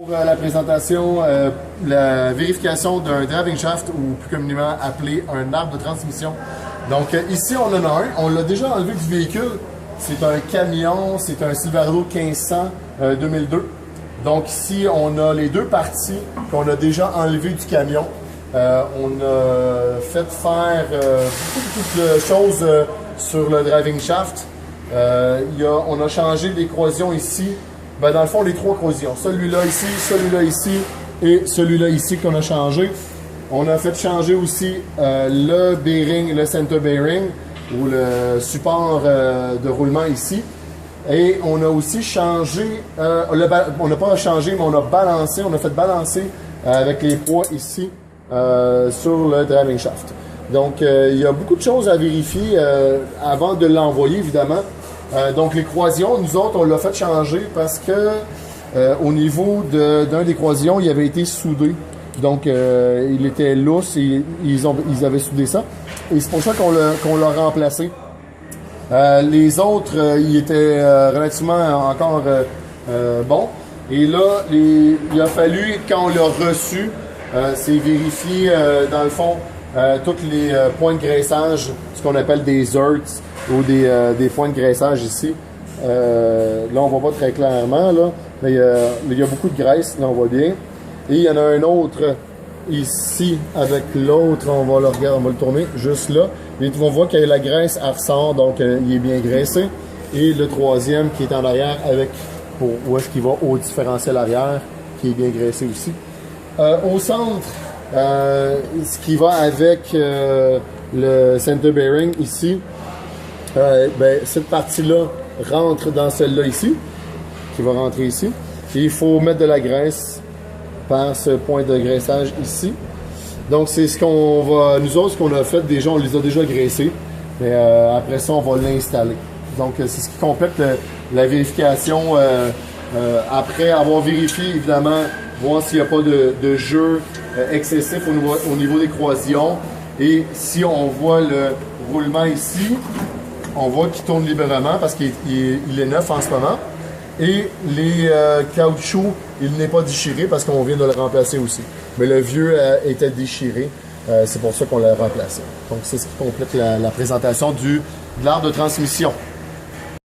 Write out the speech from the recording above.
Pour la présentation, la vérification d'un driving shaft ou plus communément appelé un arbre de transmission. Donc ici on en a un, on l'a déjà enlevé du véhicule. C'est un camion, c'est un Silverado 1500 2002. Donc ici on a les deux parties qu'on a déjà enlevées du camion. On a fait faire beaucoup de choses sur le driving shaft. On a changé des corrosions ici. Ben, dans le fond, les trois corrosions. Celui-là ici et celui-là ici qu'on a changé. On a fait changer aussi le bearing, le center bearing ou le support de roulement ici. Et on a aussi changé, on n'a pas changé, mais on a balancé, on a fait balancer avec les poids ici sur le driving shaft. Donc, il y a beaucoup de choses à vérifier avant de l'envoyer, évidemment. Donc, les croisillons, nous autres, on l'a fait changer parce que au niveau d'un des croisillons, il avait été soudé. Donc, il était lousse et ils avaient soudé ça. Et c'est pour ça qu'on l'a remplacé. Les autres, ils étaient relativement encore bons. Et là, il a fallu, quand on l'a reçu, c'est vérifier, dans le fond, tous les points de graissage, ce qu'on appelle des earths ou des points de graissage ici. Là, on voit pas très clairement, là, mais il y a beaucoup de graisse, là, on voit bien. Et il y en a un autre ici avec l'autre, on va le regarder, on va le tourner juste là. Et on voit que la graisse, elle ressort, donc il est bien graissé. Et le troisième qui est en arrière avec, où est-ce qu'il va au différentiel arrière, qui est bien graissé aussi. Au centre, ce qui va avec le center bearing ici, ben, cette partie-là rentre dans celle-là ici, qui va rentrer ici. Et il faut mettre de la graisse par ce point de graissage ici. Donc c'est ce qu'on va, nous autres, ce qu'on a fait déjà, on les a déjà graissés. Mais après ça, on va l'installer. Donc c'est ce qui complète la vérification après avoir vérifié, évidemment, voir s'il n'y a pas de jeu excessif au niveau des croisillons. Et si on voit le roulement ici, on voit qu'il tourne librement parce qu'il est neuf en ce moment. Et les caoutchoucs, il n'est pas déchiré parce qu'on vient de le remplacer aussi. Mais le vieux était déchiré, c'est pour ça qu'on l'a remplacé. Donc c'est ce qui complète la présentation de l'arbre de transmission.